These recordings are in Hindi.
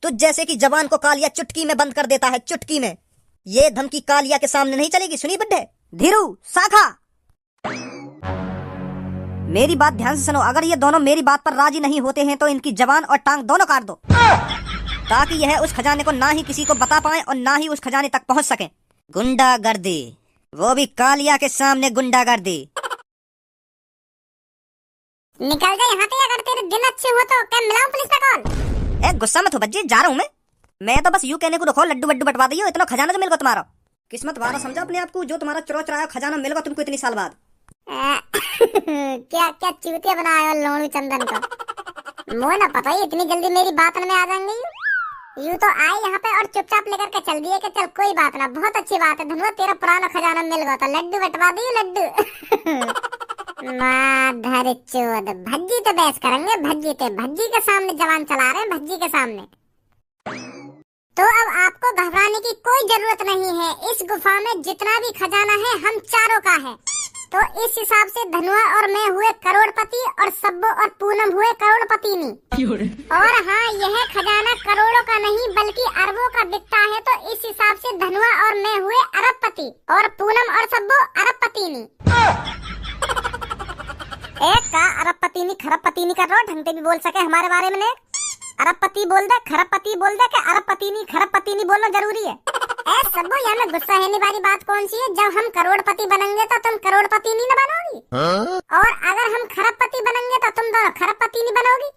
तुझ जैसे की जवान को कालिया चुटकी में बंद कर देता है, चुटकी में। ये धमकी कालिया के सामने नहीं चलेगी, सुनी बुड्ढे? धीरू, शाखा, मेरी बात ध्यान से सुनो। अगर ये दोनों मेरी बात पर राजी नहीं होते हैं तो इनकी जबान और टांग दोनों काट दो, ताकि यह उस खजाने को ना ही किसी को बता पाए और ना ही उस खजाने तक पहुंच सके। गुंडागर्दी, वो भी कालिया के सामने गुंडागर्दी। निकल जा यहाँ से, अगर तेरे दिन अच्छे हो तो। क्या मिलाऊं पुलिस में कॉल? ए गुस्सा मत हो बच्चे, जा रहा हूँ मैं तो बस यूं कहने को रखो, लड्डू वड्डू बंटवा दियो, इतना खजाना तो मिल गया तुम्हारा। किस्मत वाला समझा अपने आप को, जो तुम्हारा चुराया खजाना मिल गया तुमको इतनी साल बाद। क्या क्या चूतिया बनाया हो लोणू चंदन का। मुझे ना पता ही इतनी जल्दी मेरी बात में आ जाएंगे। यूं तो आए यहाँ पे और चुपचाप लेकर के चल दिए कि चल कोई बात ना, बहुत अच्छी बात है धनुआ, तेरा पुराना खजाना मिल गया था, लड्डू बंटवा दिए लड्डू। माधर चोद, भज्जी तो बहस करेंगे, भज्जी के सामने जवान चला रहे हैं, भज्जी के सामने। तो अब आपको घबराने की कोई जरूरत नहीं है। इस गुफा में जितना भी खजाना है हम चारों का है। तो इस हिसाब से धनुआ और मैं हुए करोड़पति और सब्बो और पूनम हुए करोड़पतिनी। और हाँ, यह खजाना करोड़ों का नहीं बल्कि अरबों का बिकता है। तो इस हिसाब से धनुआ और मैं हुए अरबपति और पूनम और सब्बो अरबपतिनी। एक का अरबपतिनी खरबपतिनी कर रहा, ढंग से भी बोल सके हमारे बारे में। अरबपति बोल दे, खरबपति बोल दे, कि अरबपतिनी खरबपतिनी बोलना जरूरी है। सब्बो यहाँ में गुस्सा है वाली बात कौन सी है? जब हम करोड़पति बनेंगे तो तुम करोड़पति नहीं बनोगी, और अगर हम खरबपति बनेंगे तो तुम दोनों खरबपति नहीं बनोगी।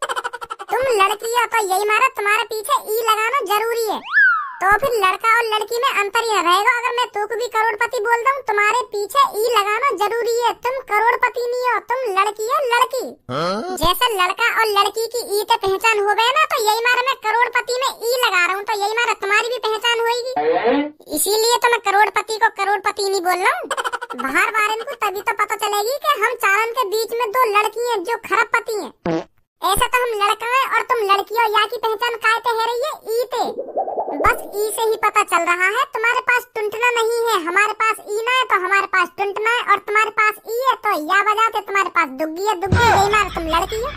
तुम लड़की हो तो यही मारा तुम्हारे पीछे ई लगाना जरूरी है। तो फिर लड़का और लड़की में अंतर ही रहेगा। अगर मैं तुमको भी करोड़पति बोल दूं, तुम्हारे पीछे ई लगाना जरूरी है। तुम करोड़पति नहीं हो, तुम लड़की हो, लड़की। जैसे लड़का और लड़की की ई से पहचान हो गए ना, तो यही मारा मैं करोड़पति में ई लगा रहा हूँ, तो यही मारा तुम्हारी भी पहचान होगी। इसीलिए तो मैं करोड़पति को करोड़पति नहीं बोल रहा हूँ। बाहर बारे को तभी तो पता चलेगी कि हम चारण के बीच में दो लड़की हैं जो खरबपति हैं। ऐसा तो हम लड़का है और तुम लड़की हो, या की पहचान काय पे है रही है? ई पे। बस ई से ही पता चल रहा है। तुम्हारे पास टुंटना नहीं है, हमारे पास ई ना है, तो हमारे पास टुंटना है, और तुम्हारे पास ई है तो या बजाते तुम्हारे पास दुग्गी है, दुग्गी यही मार तुम लड़की है।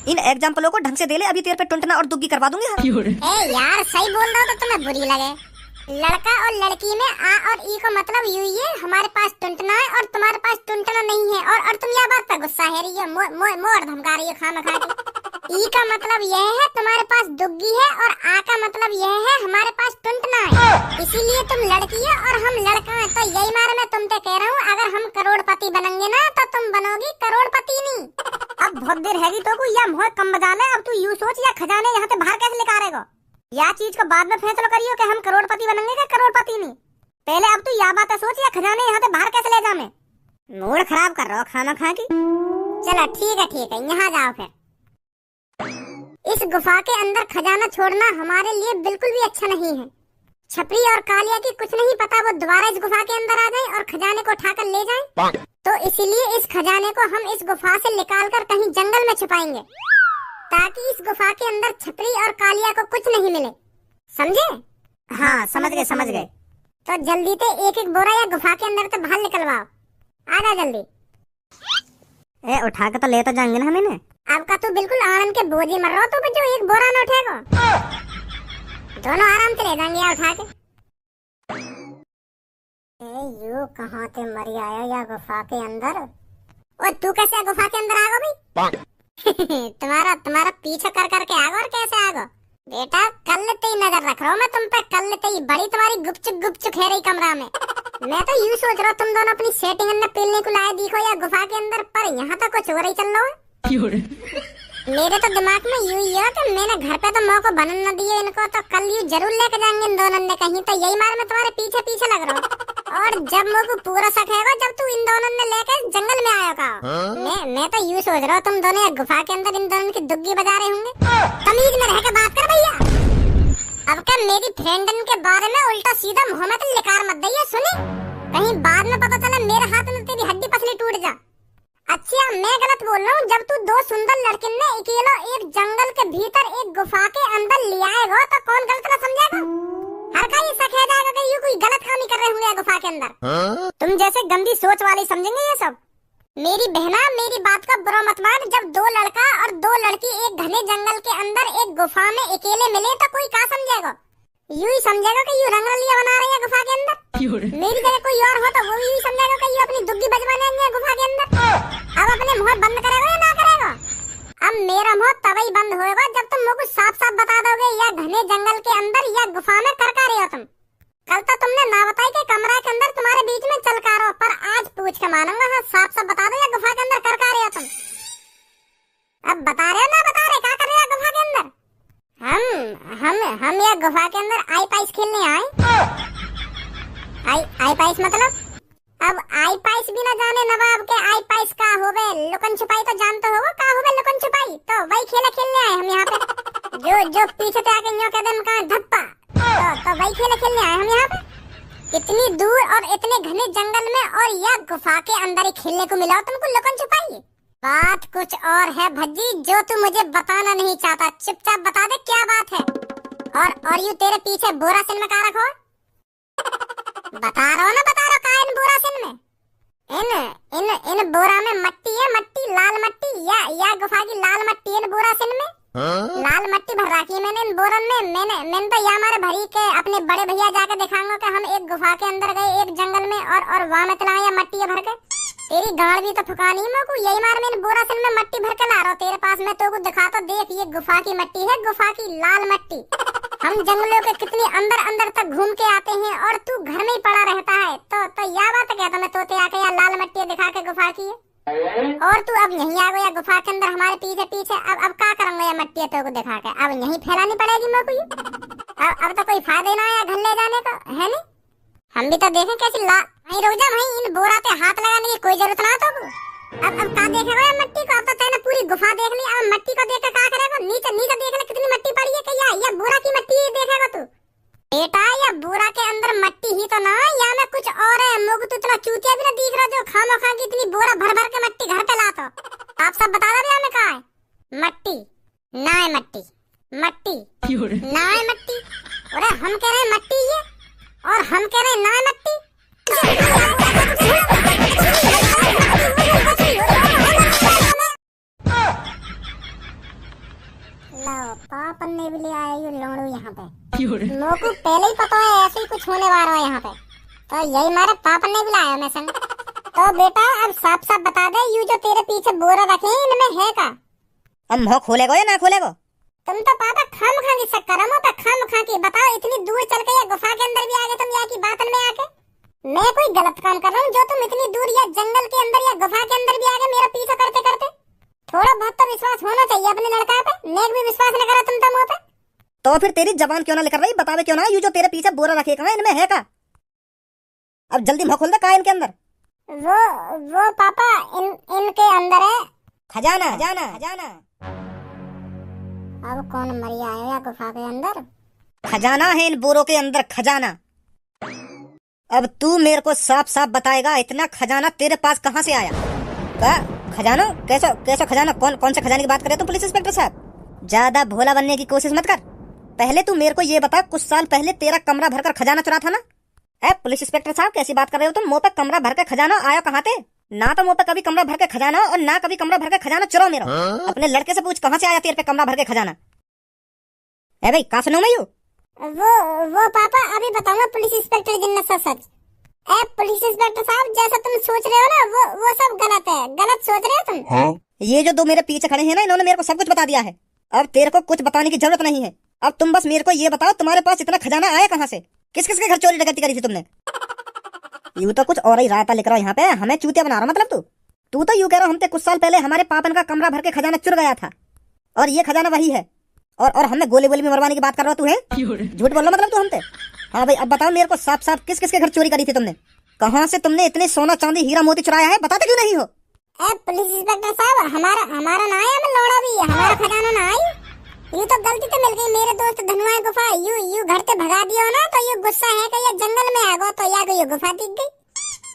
इन एग्जाम्पलों को ढंग से दे ले, अभी तेरे पे टुंटना और दुग्गी करवा दूंगी। ए यार, सही बोल रहा हो तो तुम्हें बुरी लगे। लड़का और लड़की में आ और ई को मतलब यू ही है, हमारे पास टुंटना है और तुम्हारे पास टुंटना नहीं है। और तुम यह बात पर गुस्सा है रही है, मोर धमका रही है खामखा के। ई का मतलब यह है तुम्हारे पास दुग्गी है, और आ का मतलब यह है हमारे पास टुंटना है। इसीलिए तुम लड़की है और हम लड़का है। तो यही मारे मैं तुम पे कह रहा हूँ, अगर हम करोड़पति बनेंगे ना तो तुम बनोगी करोड़पति नहीं। अब बहुत देर हैगी तो को, या मुँह कम बजा ले। अब तू यूँ सोच, या खजाने यहाँ से बाहर कैसे निकालेगा? या चीज को बाद में फैसला करियो कि हम करोड़पति बनेंगे क्या करोड़पति नहीं। पहले अब तू या बात सोच, या खजाने यहाँ से बाहर कैसे ले जाऊं मैं? मूड खराब कर रहा हो खाना खा के। चलो ठीक है, यहाँ जाओ फिर। इस गुफा के अंदर खजाना छोड़ना हमारे लिए बिल्कुल भी अच्छा नहीं है। छपरी और कालिया की कुछ नहीं पता, वो दोबारा इस गुफा के अंदर आ जाए और खजाने को उठाकर ले जाए। तो इसीलिए इस खजाने को हम इस गुफा से निकाल कर कहीं जंगल में छुपाएंगे, ताकि इस गुफा के अंदर छपरी और कालिया को कुछ नहीं मिले। समझे? हाँ समझ गए। तो जल्दी से एक एक बोरा या गुफा के अंदर से बाहर निकलवाओ। आजा जल्दी। ए उठा के तो ले तो जाएंगे ना हमें। अब का तू बिल्कुल आराम के बोझी मर रहा हो, तो जो एक बोरा न उठेगा। दोनों आराम से ले जाएंगे या उठा के। यू कहाँ से मरी आया या गुफा के अंदर? और तू कैसे गुफा के अंदर आ गया भाई? तुम्हारा पीछे कर करके आगा, और कैसे आगा? बेटा कल लेते ही नजर रख रहा हूँ मैं तुम पे, कल लेते ही बड़ी तुम्हारी गुपचुप है रही कमरा में। मैं तो यूँ सोच रहा हूँ तुम दोनों अपनी सेटिंग अंदर पीलने को लाए दिखो या गुफा के अंदर, पर यहाँ तो कुछ हो रही चल रहा है। मेरे तो दिमाग में यूँ ही है कि मैंने घर पे तो मौका बनन न दिए इनको, तो कल यूँ जरूर लेके जाएंगे इन दोनों ने कहीं। तो यही मार मैं तुम्हारे पीछे लग रहा हूँ। और जब मुझको पूरा शक है जब तू इन दोनों ने लेके जंगल में आया का। मैं तो यूँ सोच रहा हूँ तुम दोनों गुफा के अंदर इन दोनों की दुग्गी बजा रहे होंगे। तमीज में रह के बात कर भैया। अब क्या मेरी फ्रेंडन के बारे में उल्टा सीधा मुंह में तो लिकार मत दइए, सुनी? कहीं बाद में पता चला मेरे हाथ में तेरी हड्डी पसली टूट जा। अच्छा मैं गलत बोल रहा हूँ? जब तू दो सुंदर लड़के ने अकेला एक जंगल के भीतर एक गुफा के अंदर ले आएगा तो कौन गलत ना समझेगा? हर का ये शक है जाएगा कि ये कोई गलत काम ही कर रहे होंगे गुफा के अंदर। तुम जैसे गंदी सोच वाले समझेंगे ये सब। मेरी बहना मेरी बात का बुरा मत मान। जब दो लड़का और दो लड़की एक घने जंगल के अंदर एक गुफा में अकेले मिले तो कोई क्या समझेगा? यूं ही समझेगा कि यूं रंगरलिया बना रही है गुफा के अंदर। मेरी जगह कोई और हो तो वो भी यूं समझेगा कि यूं अपनी दुग्गी बजवाने आई है गुफा के अंदर। अब अपने मुंह बंद करेगा या ना करेगा? अब मेरा मुंह तभी बंद होएगा जब तुम मुझको साफ साफ बता दोगे या घने जंगल के अंदर या गुफा में कर रहे हो तुम। कल तो तुमने ना बताई कि कमरा के अंदर तुम्हारे बीच में चल का रहो, पर आज पूछ के मानूंगा। हाँ साफ साफ बता दो या गुफा के अंदर कर रहे हो तुम। अब बता रहे हो ना बता रहे क्या कर रहे हो गुफा के अंदर? हम या गुफा के अंदर आई पाइस खेलने आए। आई पाइस मतलब? अब आई पाइस भी ना जाने नवाब के आई पाइस का होवे। लुकन छुपाई तो जानते हो का होवे लुकन छुपाई? तो वही खेलने आए हम यहाँ पे। जो पीछे से आके यूं कदम का धप्पा तो वही खेलने आए हम यहाँ पे। इतनी दूर और इतने घने जंगल में और या गुफा के अंदर ही खेलने को मिला तुमको लुकन छुपाई। बात कुछ और है भज्जी जो तू मुझे बताना नहीं चाहता। चुपचाप बता दे क्या बात है। और यू तेरे पीछे बोरा सिन में का रखो? बता रहा का इन बोरा सिन में? इन बोरा में मट्टी है, मट्टी लाल मट्टी या गुफा की लाल मट्टी इन बोरा सिन में। लाल मट्टी भर रखी है मैंने इन बोरन में। मैंने तो यहाँ हमारे भरी के अपने बड़े भैया जाके दिखाऊंगा कि हम एक गुफा के अंदर गए एक जंगल में और वहाँ में तला या मट्टी भर के। तेरी गाड़ भी तो फुकानी है मेरे को। यही मार मैंने बोरा सिन में मट्टी भर के ला रहा हूँ तेरे पास। मैं तो दिखा तो देख ये गुफा की मट्टी है, गुफा की लाल मट्टी। हम जंगलों के कितनी अंदर तक घूम के आते हैं और तू घर में ही पड़ा रहता है। तो यह बात क्या तुम्हें तोते आके या लाल मट्टी दिखा के गुफा की है और तू अब यहीं आ गया गुफा के अंदर हमारे पीछे। अब क्या करूंगा या मट्टी तो को दिखा के? अब यहीं फैलानी पड़ेगी मेरे को। अब तो कोई फायदा ना है घर ले जाने का है नहीं। हम भी तो देखें कैसी भाई रुक जा भाई। इन बोरा पे हाथ लगाने की कोई जरूरत ना तो। अब का देखेगा या मट्टी को? अब तो तेने पूरी गुफा देख ली। अब मट्टी को देख के क्या करेगा? नीचे देख ले कितनी मट्टी पड़ी है कि या बोरा की मट्टी ही देखेगा तू? बेटा या बोरा के अंदर मट्टी ही तो ना है, या में कुछ और है। मुझे तो इतना चूतिया भी ना दिख रहा जो खामोखा की इतनी बोरा भर के मट्टी घर पे लाता। आप सब बता दो या में कहा है मट्टी ना है? मट्टी ना है मट्टी। अरे हम कह रहे हैं मट्टी है और हम कह रहे हैं ना है मट्टी। पापन ने भी ले आया ये लोड़ू यहाँ पे। लोगों को पहले ही पता है ऐसे ही कुछ होने वाला है यहाँ पे। तो यही मारे पापन ने भी लाया मैं संग। तो बेटा अब साफ बता दे यू जो तेरे पीछे बोरा रखे हैं इनमें है का? अब मुंह खोलेगो या ना खोलेगो? तुम तो पापा खामखा की शक्कर हो पे खामखा की। बताओ इतनी दूर चल के या गुफा के अंदर भी आ गए तुम यहाँ की बातन में आके। मैं कोई गलत काम कर रहा हूँ जो तुम इतनी दूर या जंगल के अंदर या गुफा के अंदर भी आ गए मेरा पीछा करते? थोड़ा बहुत तो विश्वास होना चाहिए अपने लड़का पे। नेक भी विश्वास न करा तुम तो मुँह पे। तो फिर तेरी जबान क्यों ना लेकर रही? बतावे क्यों ना यू जो तेरे पीछे बोरा रखे कहाँ इनमें है का? अब जल्दी मुंह खोल दे कहाँ इनके अंदर? वो पापा इनके अंदर है खजाना। अब कौन मरी आया या गुफा के अंदर? खजाना है इन बोरों के अंदर, खजाना। अब तू मेरे को साफ बताएगा इतना खजाना तेरे पास कहाँ से आया? का खजाना? कैसा खजाना? कौन से खजाने की बात कर रहे हो पुलिस इंस्पेक्टर साहब? ज्यादा भोला बनने की कोशिश मत कर। पहले तू मेरे को ये बता कुछ साल पहले तेरा कमरा भरकर खजाना चुरा था ना? पुलिस इंस्पेक्टर साहब कैसी बात कर रहे हो तुम? मुंह पे कमरा भर के खजाना आया कहाँ थे? ना तो मुंह पे कभी कमरा भर के खजाना और ना कभी कमरा भर के खजाना चुराओ मेरा। अपने लड़के से पूछ कहाँ से आया तेरे पे कमरा भर के खजाना? है भाई कहाँ सुनो मैं यू? वो पापा अभी बताऊंगा पुलिस इंस्पेक्टर जिन्ना सच। पुलिस इंस्पेक्टर साहब जैसा तुम सोच रहे हो ना वो सब गलत है। गलत सोच रहे हो तुम। हाँ? ये जो दो मेरे पीछे खड़े हैं ना इन्होंने मेरे को सब कुछ बता दिया है। अब तेरे को कुछ बताने की जरूरत नहीं है। अब तुम बस मेरे को ये बताओ तुम्हारे पास इतना खजाना आया कहाँ से? किस के घर चोरी डकैती करी थी तुमने? यूं तो कुछ और ही रायता लिख रहा हो यहाँ पे। हमें चूतिया बना रहा मतलब तू तो यूं कह रहा हमसे कुछ साल पहले हमारे पापन का कमरा भर के खजाना चुर गया था और ये खजाना वही है और हमें गोली में मरवाने की बात कर रहा तू है? झूठ बोल रहा मतलब तू हमसे? हाँ भाई अब बताओ मेरे को साफ किस के घर चोरी करी थी तुमने? कहाँ से तुमने इतने सोना चांदी हीरा मोती चुराया है? बताते क्यों नहीं हो? पुलिस इंस्पेक्टर साहब हमारा ना है हमें लौड़ा भी हमारा खजाना ना आई। यू तो गलती से मिल गई मेरे दोस्त धनुआ गुफा। यू घर से भगा दियो ना तो यू गुस्सा है कि ये जंगल में आ गो तो या यू गुफा दिख गई।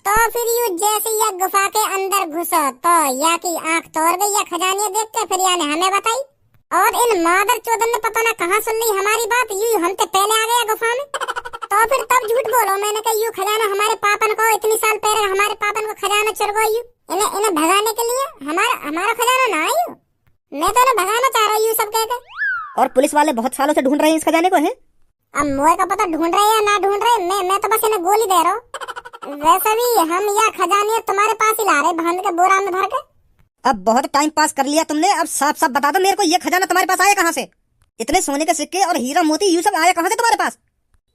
तो फिर यू जैसे या गुफा के अंदर घुसो तो या की आंख तोड़ गई या खजानिया देख के फिर या ने हमें बताई। और इन मादर चौधर ने पता ना कहाँ सुन ली हमारी बात। यू हमसे पहले आ गया गुफा में। तो फिर तब झूठ बोलो मैंने कहा यू खजाना हमारे पापन को इतनी साल पहले हमारे पापन को खजाना चुर गो। यू इन्हें इन्हें भगाने के लिए हमारा हमारा खजाना ना आयु। मैं तो इन्हें भगाना चाह रही हूँ सब कह के। और पुलिस वाले बहुत सालों से ढूंढ रहे हैं इस खजाने को, है? अब मोए का पता ढूंढ रहे या ना ढूंढ रहे, मैं तो बस इन्हें गोली दे रहा हूँ। वैसे भी हम यह खजाने तुम्हारे पास ही ला रहे बांध के बोरा में भर के। अब बहुत टाइम पास कर लिया तुमने, अब साफ साफ बता दो मेरे को, ये खजाना तुम्हारे पास आया कहाँ से? इतने सोने के सिक्के और हीरा मोती ये सब आया कहाँ से तुम्हारे पास?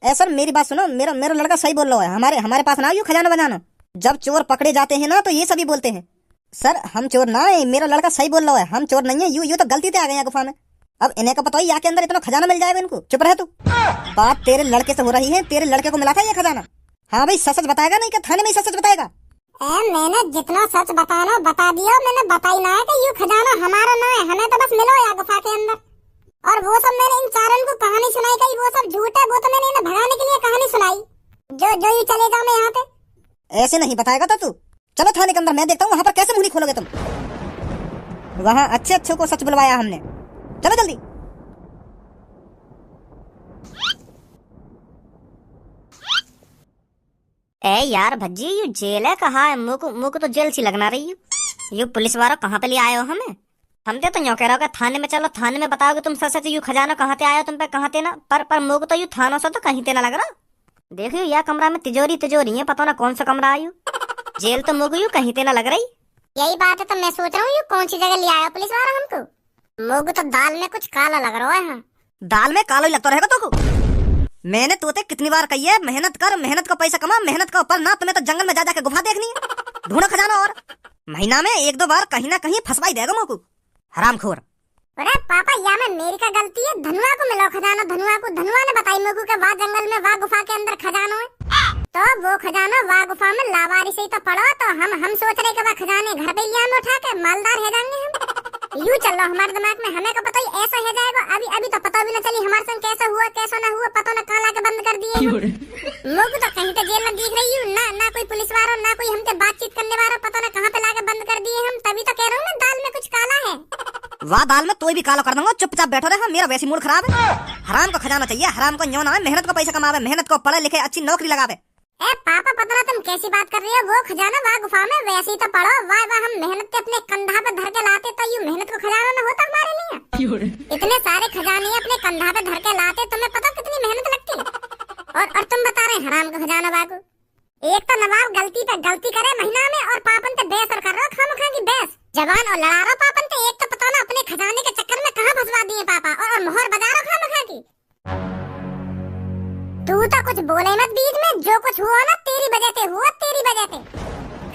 सर मेरी बात सुनो, मेरा मेरा लड़का सही बोल रहा है, हमारे पास ना आयु खजाना बजाना। जब चोर पकड़े जाते हैं ना तो ये सभी बोलते हैं सर हम चोर ना है, मेरा लड़का सही बोल रहा है, हम चोर नहीं है, यू तो गलती से आ गए गुफा में। अब इन्हें का पता ही यहाँ के अंदर इतना खजाना मिल जाएगा इनको। चुप रह तू, बात तेरे लड़के से हो रही है, तेरे लड़के को मिला था ये खजाना। हाँ भाई सच बताएगा, नहीं क्या थाने में ही सच बताएगा? मैंने जितना सच बताना बता दिया, मैंने बताई ना है कि ये खजाना हमारा ना है, हमें तो बस मिलो या गुफा के अंदर। और वो सब मैंने इन चारों को कहानी सुनाई कही, वो सब झूठ है, वो तो मैंने इन्हें भगाने के लिए कहानी सुनाई। जो ये चले जाओ मैं यहाँ पे। ऐसे नहीं बताएगा तो तू चलो थाने के अंदर, मैं देखता हूँ वहाँ पर कैसे मुंह खोलोगे तुम। वहाँ अच्छे को सच बुलवाया हमने, चलो जल्दी। ए यार भज्जी, ये जेल है कहाँ है? मुँह को तो जेल सी लगना रही है। ये पुलिस वालों कहाँ पे ले आए हो हमें? हम तो यूँ कह रहे हो थाने में चलो, थाने में बताओगे तुम सच यू खजाना कहाँ से आया तुम पे, कहाँ से ना। पर मुँह को तो यू थानों से तो कहीं ते ना लग रहा। देखियो यह कमरा में तिजोरी है, पता ना कौन सा कमरा आयु। जेल तो मुँह यू कहीं ते ना लग रही। यही बात है तो मैं सोच रहा हूँ कौन सी जगह ले आया पुलिस वाला हमको। मुँह तो दाल में कुछ काला लग रहा है। दाल में कालो ही लगता रहेगा तो को। मैंने तोते कितनी बार कही है मेहनत कर, मेहनत का पैसा कमा, मेहनत का ऊपर ना। तुम्हें तो जंगल में जा जाके गुफा देखनी है, ढूंढो खजाना और महीना में 1-2 बार कहीं ना कहीं फंसवाई देगा मुँह को, हरामखोर। अरे पापा या में मेरी का गलती है, धनुआ को मिलो खजाना, धनुआ ने बताई मेरे को कि वाह जंगल में वाह गुफा के अंदर खजाना है। तो वो खजाना वाह गुफा में लावारी से ही तो पड़ा। तो हम सोच रहे कि वह खजाने घर पे लिया में उठा के मालदार है जाएंगे हम। यूं चल रहा हमारे दिमाग में, हमें को पता ही ऐसा है जाएगा। अभी तो पता भी न चली हमारे संग कैसा हुआ कैसा ना हुआ, पता न काला के बंद कर दिए। मुझ तो कहीं तो जेल में दिख रही हूँ ना कोई पुलिस वाला ना कोई हमसे बातचीत करने वाला, पता न कहाँ पे लाके बंद कर दिए हम। तभी तो कह रहा हूँ ना दाल में कुछ काला है। वाह दाल में तो भी काला कर दूंगा, चुपचाप बैठो रहे। मेरा वैसी मूड खराब है। हराम को खजाना चाहिए, हराम को न्यों ना है, मेहनत को पैसा कमावे, मेहनत को पढ़े लिखे अच्छी नौकरी लगावे। ए पापा पता ना तुम कैसी बात कर रही हो, वो खजाना वाह गुफा में वैसे ही तो पड़ो। वाह हम मेहनत से अपने कंधा पे धर के लाते तो ये मेहनत को खजाना न होता हमारे लिए। इतने सारे खजाने अपने कंधा पे धर के लाते, तुम्हें पता कितनी मेहनत लगती। और तुम बता रहे हराम का खजाना बागू। एक तो नवाब गलती पे गलती करे महीना में, और पापन पे बहस और कर रहे हो खामखा की बहस। जवान और लड़ा रहा पापन पे, एक तो पता ना अपने खजाने के चक्कर में कहाँ फंसवा दिए पापा, और मोहर बजा रहा खामखा की। तू तो कुछ बोले मत बीच में, जो कुछ हुआ ना तेरी वजह से हुआ, तेरी वजह से।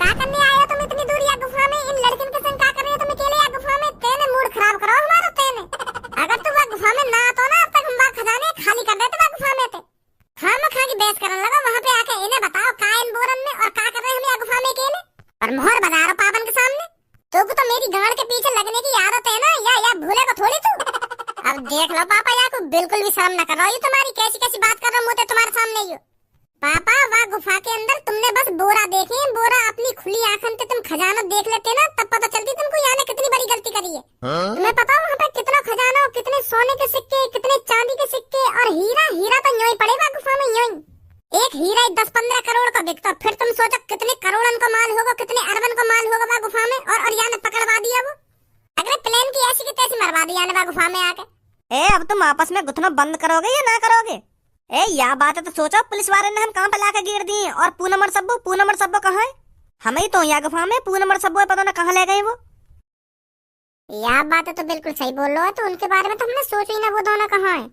क्या करने आए हो तुम इतनी दूर या गुफा में? इन लड़कियों के संग क्या कर रहे हो तुम अकेले या गुफा में? तेने मूड खराब करो हमारा तेने। अगर तू वह गुफा में ना आता ना, अब तक हम वह खजाने खाली कर देते वह गुफा में थे। खामखा की बहस करने लगा वहाँ पे आके। इन्हें बताओ कायन बोरन में और क्या कर रहे हम या गुफा में अकेले, और मोहर बजा रहा पापन के सामने। तो मेरी गांड के पीछे लगने की आदत है ना, या भूले को थोड़ी तू। अब देख लो पापा या को बिल्कुल भी शर्म न कर रहा हूँ तुम्हारी, कैसी बात कर रहा हूँ मुझे तुम्हारे सामने ही। पापा वह गुफा के अंदर तुमने बस बोरा देखे, बोरा अपनी खुली आंखों से तुम खजाना देख लेते ना, तब पता चलती तुमको यहाँ ने कितनी बड़ी गलती करी है। तुम्हें पता वहाँ पे कितना खजाना, कितने सोने के सिक्के, कितने चांदी के सिक्के, और हीरा तो यूं ही पड़ेगा गुफा में यूं। एक हीरा 10-15 करोड़ का बिकता, फिर तुम सोचो कितने करोड़न का माल होगा, कितने अरबन का माल होगा वह गुफा में। और यहाँ ने पकड़वा दिया वो, अगर प्लेन की ऐसी की तैसी मरवा दिया ने वह गुफा में आके। अब तुम आपस में गुथना बंद करोगे या ना करोगे? या बात है तो सोचो, पुलिस वाले ने हम कहाँ पे लाके गिर दिए, और पूनम और सब्बो कहाँ है? हमें तो यहाँ गुफा में पूनम और सब्बो पता ना कहाँ ले गए वो। यह बात है तो बिल्कुल सही बोल रहे हो, तो उनके बारे में तो हमने सोचा ही ना, वो दोनों कहाँ है।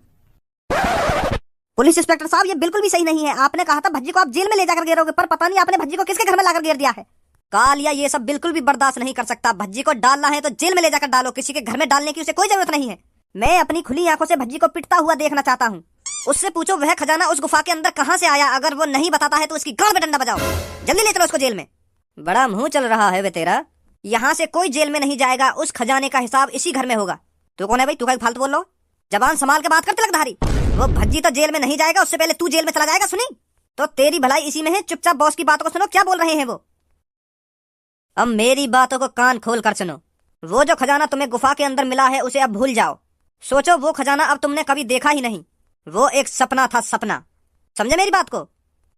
पुलिस इंस्पेक्टर साहब ये बिल्कुल भी सही नहीं है। आपने कहा था भज्जी को आप जेल में ले जाकर गिरोगे, पर पता नहीं आपने भज्जी को किसके घर में लाकर गिर दिया है। कालिया ये सब बिल्कुल भी बर्दाश्त नहीं कर सकता। भज्जी को डालना है तो जेल में ले जाकर डालो, किसी के घर में डालने की उसे कोई जरूरत नहीं है। मैं अपनी खुली आंखों से भज्जी को पिटता हुआ देखना चाहता हूँ। उससे पूछो वह खजाना उस गुफा के अंदर कहाँ से आया, अगर वो नहीं बताता है तो उसकी गांड में डंडा बजाओ। जल्दी ले चलो उसको जेल में। बड़ा मुंह चल रहा है वे तेरा, यहाँ से कोई जेल में नहीं जाएगा, उस खजाने का हिसाब इसी घर में होगा। तू कौन है भाई, तू क्या फालतू बोल रहा हो? जबान संभाल के बात कर तिलकधारी। वो भज्जी तो जेल में नहीं जाएगा, उससे पहले तू जेल में चला जाएगा। सुनी तो तेरी भलाई इसी में है, चुपचाप बॉस की बातों को सुनो, क्या बोल रहे हैं वो। अब मेरी बातों को कान खोल कर सुनो। वो जो खजाना तुम्हें गुफा के अंदर मिला है उसे अब भूल जाओ। सोचो वो खजाना अब तुमने कभी देखा ही नहीं, वो एक सपना था, सपना। समझे मेरी बात को?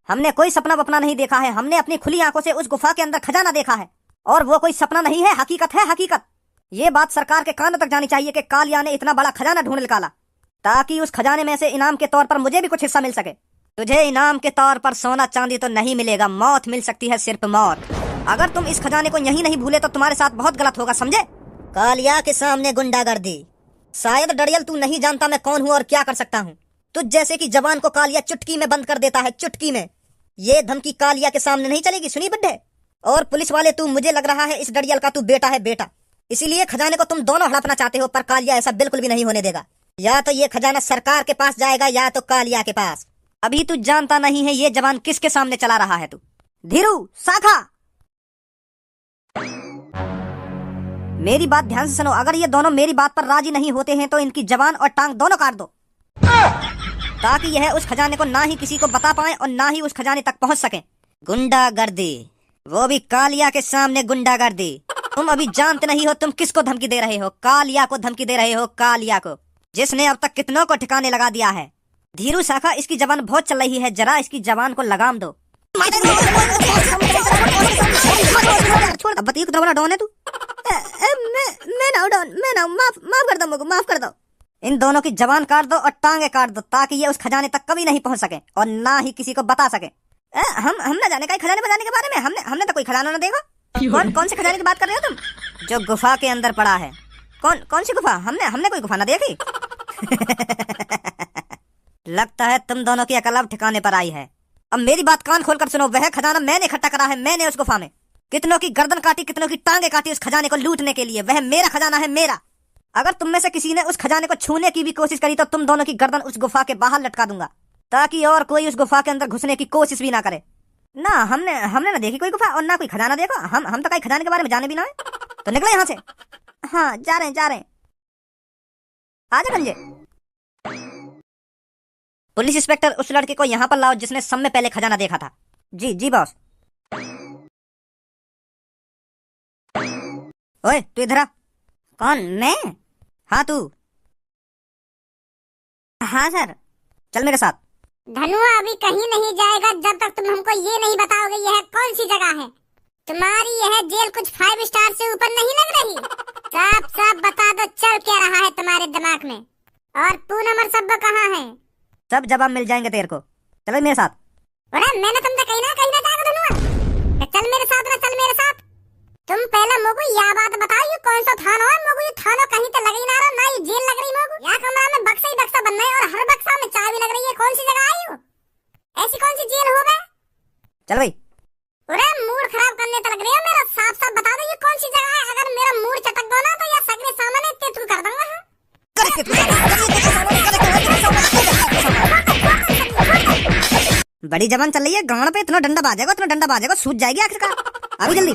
हमने कोई सपना वपना नहीं देखा है, हमने अपनी खुली आंखों से उस गुफा के अंदर खजाना देखा है। और वो कोई सपना नहीं है, हकीकत है, हकीकत। ये बात सरकार के कानों तक जानी चाहिए कि कालिया ने इतना बड़ा खजाना ढूंढ निकाला, ताकि उस खजाने में से इनाम के तौर पर मुझे भी कुछ हिस्सा मिल सके। तुझे इनाम के तौर पर सोना चांदी तो नहीं मिलेगा, मौत मिल सकती है, सिर्फ मौत। अगर तुम इस खजाने को यहीं नहीं भूले तो तुम्हारे साथ बहुत गलत होगा, समझे? कालिया के सामने गुंडागर्दी। शायद डरियल तू नहीं जानता मैं कौन हूँ और क्या कर सकता हूँ। तुझ जैसे की जबान को कालिया चुटकी में बंद कर देता है, चुटकी में। ये धमकी कालिया के सामने नहीं चलेगी, सुनी बुड्ढे? और पुलिस वाले, तू, मुझे लग रहा है इस डरियल का तू बेटा है, बेटा। इसीलिए खजाने को तुम दोनों हड़पना चाहते हो, पर कालिया ऐसा बिल्कुल भी नहीं होने देगा। या तो ये खजाना सरकार के पास जाएगा या तो कालिया के पास। अभी तू जानता नहीं है ये जवान किसके सामने चला रहा है। तू धीरू, शाखा, मेरी बात ध्यान से सुनो। अगर ये दोनों मेरी बात पर राजी नहीं होते हैं तो इनकी जबान और टांग दोनों काट दो, ताकि यह उस खजाने को ना ही किसी को बता पाए और ना ही उस खजाने तक पहुंच सके। गुंडागर्दी, वो भी कालिया के सामने गुंडागर्दी। तुम अभी जानते नहीं हो तुम किसको धमकी दे रहे हो। कालिया को धमकी दे रहे हो, कालिया को, जिसने अब तक कितनों को ठिकाने लगा दिया है। धीरू शाखा, इसकी जबान बहुत चल रही है, जरा इसकी जबान को लगाम दो। छोड़, बताइए कितना बड़ा डॉन है तू। मैं माफ कर दो मुझको, माफ कर दो। इन दोनों की जबान काट दो और टांगे काट दो, ताकि ये उस खजाने तक कभी नहीं पहुंच सके और ना ही किसी को बता सके। हम न जाने का खजाने बजाने के बारे में। हमने तो कोई खजाना ना देखा। कौन से खजाने की बात कर रहे हो तुम? जो गुफा के अंदर पड़ा है। कौन सी गुफा? हमने कोई गुफा ना देखी। लगता है तुम दोनों की अकल अब ठिकाने पर आई है। अब मेरी बात कान खोलकर सुनो। वह खजाना मैंने इकट्ठा करा है, मैंने उस गुफा में कितनों की गर्दन काटी, कितनों की टांगे काटी उस खजाने को लूटने के लिए। वह मेरा खजाना है, मेरा। अगर तुम में से किसी ने उस खजाने को छूने की भी कोशिश करी तो तुम दोनों की गर्दन उस गुफा के बाहर लटका दूंगा, ताकि और कोई उस गुफा के अंदर घुसने की कोशिश भी ना करे। ना हमने ना देखी कोई गुफा और ना कोई खजाना देखा। हम तो कहीं खजाने के बारे में जाने भी ना है। तो निकले यहाँ से। हाँ, जा रहे हैं। आजा गंजे। पुलिस इंस्पेक्टर, उस लड़के को यहाँ पर लाओ जिसने सब में पहले खजाना देखा था। जी बॉस। ओए तू इधर आ। कौन? मैं? हाँ तू। हाँ सर। चल मेरे साथ। धनुआ अभी कहीं नहीं जाएगा जब तक तुम हमको ये नहीं बताओगे यह कौन सी जगह है। तुम्हारी यह जेल कुछ 5 स्टार से ऊपर नहीं लग रही। साफ बता दो, चल क्या रहा है तुम्हारे दिमाग में। और पूनम और सब्बो कहाँ है? सब जवाब मिल जाएंगे तेरे को। चलो मेरे साथ। अरे मैंने तुमसे कहीं ना जाएगा धनुआ। चल मेरे साथ। तुम पहले मोगू यह बात बताओ, ये कौन सा थाना है मोगू? ये थाना कहीं तो लग ही ना रहा, ना ये जेल लग रही मोगू। यहाँ कमरा में बक्सा ही बक्सा बन रहा है और हर बक्सा में चाबी लग रही है। कौन सी जगह आई हो? ऐसी कौन सी जेल हो गए? चल भाई। अरे मूड खराब करने तो लग रही है मेरा। साफ बता दो ये कौन सी जगह है। अगर मेरा मूड चटक गया ना तो यह सगले सामने तेतू कर दूंगा। बड़ी जबान चल रही है, गांड पे इतना डंडा बाजेगा, सूझ जाएगी आखिरकार। अभी जल्दी।